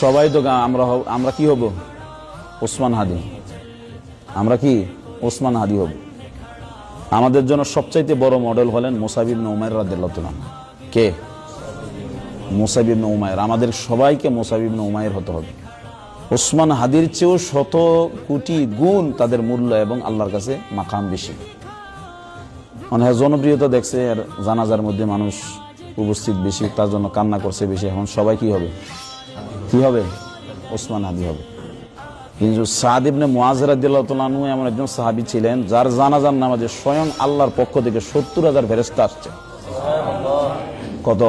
সবাই তো আমরা কি হব? ওসমান হাদি। আমরা কি ওসমান হাদি হব। আমাদের জন্য সবচাইতে বড় মডেল হলেন মুসাব ইবনে উমাইর রাদিয়াল্লাহু তাআলা। কে? মুসাব ইবনে উমাইর। আমাদের সবাইকে মুসাব ইবনে উমাইর হতে হবে। ওসমান হাদির চেয়েও শত কোটি গুণ তাদের মূল্য এবং আল্লাহর কাছে মাকাম বেশি। মানে জনপ্রিয়তা দেখছে আর জানাজার মধ্যে মানুষ উপস্থিত বেশি, তার জন্য কান্না করছে বেশি। এখন সবাই কি হবে? কি হবে? ওসমান হাদি হবে। কিন্তু সাদ ইবনে মুআয রাদিয়াল্লাহু তাআলা আনহু এমন একজন সাহাবী ছিলেন যার জানাজার নামাজে স্বয়ং আল্লাহর পক্ষ থেকে ৭০,০০০ ফেরেশতা আসছে। কত?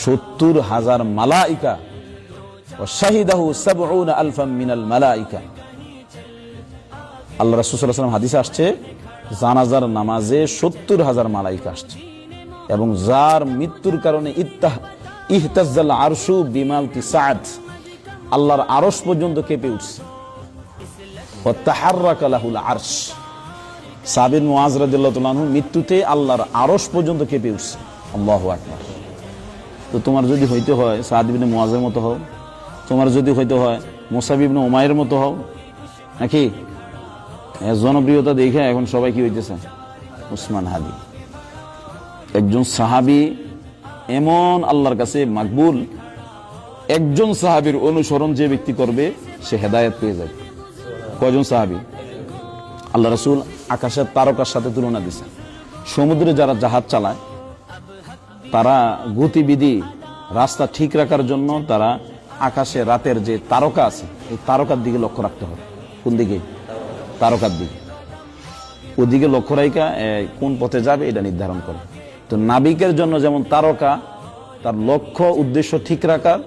৭০,০০০ মালাইকা। ওয়া শাহিদাহু ৭০,০০০ মিনাল মালাইকা। আল্লাহ রাসূল সাল্লাল্লাহু আলাইহি ওয়াসাল্লাম হাদিসে আসছে জানাজার নামাজে ৭০,০০০ মালাইকা আসছে এবং যার মৃত্যুর কারণে ইহতাজ্জাল আরশু বিমাউতি সাদ, আল্লাহর আরশ পর্যন্ত কেঁপে উঠছে। ওয়া তাহাররাকা লাহুল আরশ। সাদ ইবনে মুআয রাদিয়াল্লাহু তাআলা আনহু মৃত্যুতে আল্লাহর আরশ পর্যন্ত কেঁপে উঠছে। আল্লাহু আকবার। তো তোমার যদি হইতে হয় সাদ ইবনে মুআযের মতো হও, তোমার যদি হইতে হয় মুসাব ইবনে উমাইরের মতো হও, নাকি? জনপ্রিয়তা দেখে এখন সবাই কি হইতেছে? ওসমান হাদি। একজন সাহাবী এমন আল্লাহর কাছে মাকবুল, একজন সাহাবীর অনুসরণ যে ব্যক্তি করবে সে হেদায়েত পেয়ে যাবে। কয়জন সাহাবী? আল্লাহ রাসূল আকাশের তারকার সাথে তুলনা দিয়েছেন। সমুদ্রে যারা জাহাজ চালায় তারা গতিবিধি রাস্তা ঠিক রাখার জন্য তারা আকাশে রাতের যে তারকা আছে এই তারকার দিকে লক্ষ্য রাখতে হবে। কোন দিকে? তারকার দিকে। ওদিকে লক্ষ্য রাখা কোন পথে যাবে এটা নির্ধারণ করে। তো নাবিকের জন্য যেমন তারকা তার লক্ষ্য উদ্দেশ্য ঠিক রাখার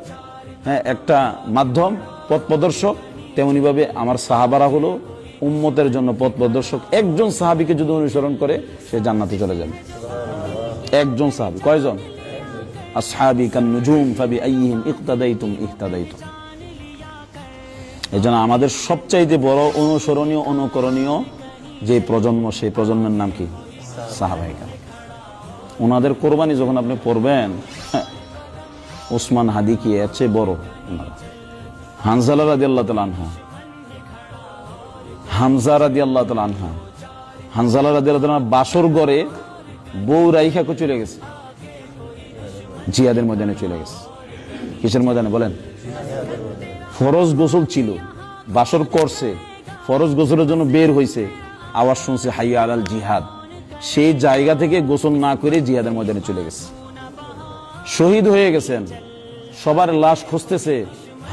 একটা মাধ্যম, পথ প্রদর্শক, তেমনি ভাবে আমার সাহাবারা হলো উম্মতের জন্য পথ প্রদর্শক। একজন সাহাবীকে যদি অনুসরণ করে সে জান্নাতে চলে যাবে। একজন সাহাবী। কয়জন? আসহাবী কান নুজুম ফাবিআইহিম ইক্তাদাইতুম ইহতাদাইতুম। এজন্য আমাদের সবচাইতে বড় অনুসরণীয় অনুকরণীয় যে প্রজন্ম, সেই প্রজন্মের নাম কি? সাহাবায়ে কেরাম। ওনাদের কোরবানি যখন আপনি পড়বেন, ওসমান হাদি কি এর চেয়ে বড়? হানজালা রাদিয়াল্লাহু তাআলা আনহা, হামজা রাদিয়াল্লাহু তাআলা আনহা। হানজালা রাদিয়াল্লাহু তাআলা বাসর ঘরে বউ রাইখা চলে গেছে, জিহাদের ময়দানে চলে গেছে। কিসের ময়দানে বলেন? ফরজ গোসল ছিল, বাসর করছে, ফরজ গোসলের জন্য বের হইছে, আওয়াজ শুনছে হাইয়া আলাল জিহাদ। সেই জায়গা থেকে গোসল না করে জিহাদের ময়দানে চলে গেছে, শহীদ হয়ে গেছেন। সবার লাশ খুঁজতেছে,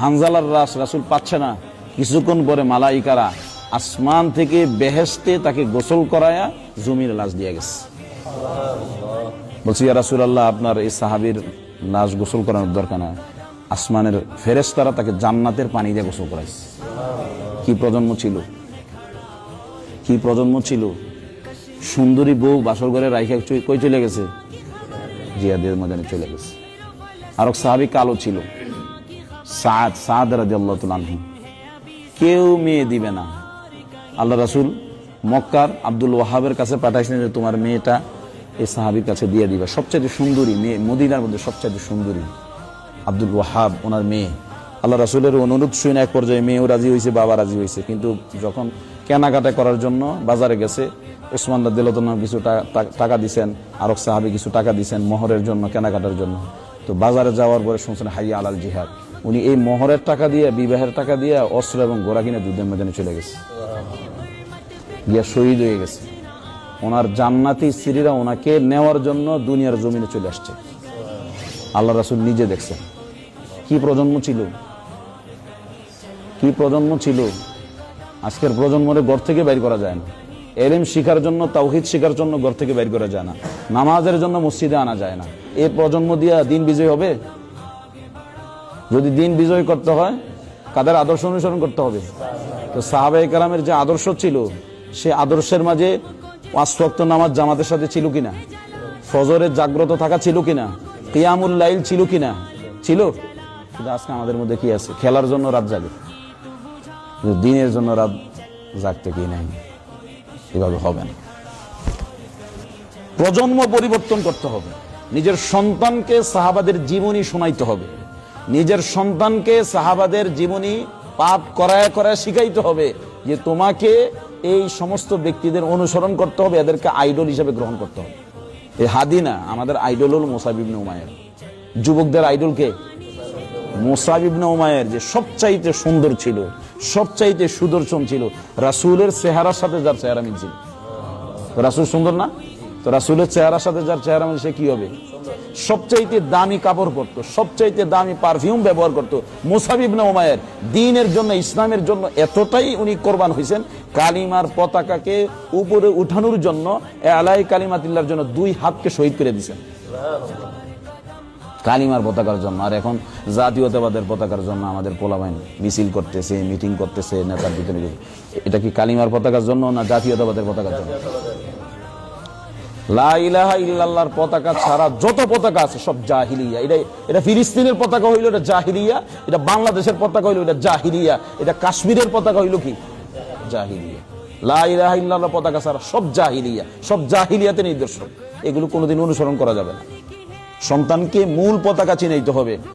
হানজালার লাশ রাসূল পাচ্ছে না। কিছুক্ষণ পরে মালাইকারা আসমান থেকে বেহেশতে তাকে গোসল করায়া জমির লাশ দিয়ে গেছে। বলছি ইয়া রাসূলুল্লাহ, আপনার এই সাহাবীর লাশ গোসল করানোর দরকার না, আসমানের ফেরেশতারা তাকে জান্নাতের পানি দিয়ে গোসল করাইছে। কি প্রজন্ম ছিল! কি প্রজন্ম ছিল! সুন্দরী বউ বাসর ঘরে রাইখা কই চলে গেছে? জিহাদের ময়দানে চলে গেছে। আর এক সাহাবী কালো ছিল, সাদ রাদিয়াল্লাহু তাআলা আনহু। কেউ মেয়ে দিবে না। আল্লাহ রাসূল মক্কার আব্দুল ওয়াহাবের কাছে পাঠাইছেন যে তোমার মেয়েটা এই সাহাবীর কাছে দিয়ে দিবা। সবচেয়ে সুন্দরী মেয়ে, মদিনার মধ্যে সবচেয়ে সুন্দরী আব্দুল ওয়াহাব, ওনার মেয়ে। আল্লাহ রাসূলের অনুরোধ শুনে এক পর্যায়ে মেয়েও রাজি হয়েছে, বাবা রাজি হয়েছে। কিন্তু যখন কেনাকাটা করার জন্য বাজারে গেছে, ওসমান রাদিয়াল্লাহু তাআলা কিছু টাকা দিয়েছেন, আর এক সাহাবী কিছু টাকা দিয়েছেন মোহরের জন্য, কেনাকাটার জন্য। তো বাজারে যাওয়ার পরে শুনছেন হাইয়া আলাল জিহাদ। উনি এই মোহরের টাকা দিয়ে, বিবাহের টাকা দিয়ে অস্ত্র এবং ঘোড়া কিনে যুদ্ধের ময়দানে চলে গেছে, গিয়া শহীদ হয়ে গেছে। ওনার জান্নাতি স্ত্রীরা ওনাকে নেওয়ার জন্য দুনিয়ার জমিনে চলে আসছে। আল্লাহ রাসূল নিজে দেখছেন। কি প্রজন্ম ছিল! কি প্রজন্ম ছিল! আজকের প্রজন্মরে ঘর থেকে বের করা যায় না। ইলম শিখার জন্য, তাওহীদ শিখার জন্য ঘর থেকে বের করা যায় না। নামাজের জন্য মসজিদে আনা যায় না। এই প্রজন্ম দিয়া দিন বিজয় হবে? যদি দিন বিজয় করতে হয় কাদের আদর্শ অনুসরণ করতে হবে? তো সাহাবায়ে কেরামের যে আদর্শ ছিল, সে আদর্শের মাঝে ৫ ওয়াক্ত নামাজ জামাতের সাথে ছিল কিনা? ফজরের জাগ্রত থাকা ছিল কিনা? কিয়ামুল লাইল ছিল কিনা? ছিল। কিন্তু আজকে আমাদের মধ্যে কি আছে? খেলার জন্য রাত জাগে, দিনের জন্য রাত জাগতে কি নাই। এভাবে হবে না। প্রজন্ম পরিবর্তন করতে হবে। নিজের সন্তানকে সাহাবাদের জীবনী শোনাইতে হবে। নিজের সন্তানকে সাহাবাদের জীবনী পাঠ করায় করায় শিখাইতে হবে যে তোমাকে এই সমস্ত ব্যক্তিদের অনুসরণ করতে হবে, এদেরকে আইডল হিসেবে গ্রহণ করতে হবে। এই হাদি না, আমাদের আইডল হল মুসাব ইবনে উমাইর। যুবকদের আইডল কে? মুসাব ইবনে উমাইর, যে সবচাইতে সুন্দর ছিল, সবচাইতে সুদর্শন ছিল, রাসূলের চেহারার সাথে যার চেহারা মিলছিল। তো রাসূল সুন্দর না? তো রাসূলের চেহারার সাথে যার চেহারা মিল, সে কি হবে? সবচাইতে দামি কাপড় পরতো, সবচাইতে দামি পারফিউম ব্যবহার করতো। মুসাব ইবনে উমাইর দ্বীনের জন্য, ইসলামের জন্য এতটাই উনি কোরবান হয়েছেন, কালিমার পতাকাকে উপরে উঠানোর জন্য, আলাই কালিমাতিল্লাহর জন্য 2 হাতকে শহীদ করে দিয়েছেন কালিমার পতাকার জন্য। আর এখন জাতীয়তাবাদের পতাকার জন্য আমাদের পোলাবাইন মিছিল করতেছে, মিটিং করতেছে নেতার ভিতরে। এটা কি কালিমার পতাকার জন্য না জাতীয়তাবাদের পতাকার জন্য? লা ইলাহা ইল্লাল্লাহর পতাকা ছাড়া যত পতাকা আছে সব জাহিলিয়া। এটা ফিলিস্তিনের পতাকা হইলো এটা জাহিলিয়া, এটা বাংলাদেশের পতাকা হইলো এটা জাহিলিয়া, এটা কাশ্মীরের পতাকা হইলো কি জাহিলিয়া। লা ইলাহা ইল্লাল্লাহর পতাকা ছাড়া সব জাহিলিয়া, সব জাহিলিয়াতে নিদর্শন। এগুলো কোনোদিন অনুসরণ করা যাবে না। সন্তানকে মূল পতাকা চিনাইতে হবে।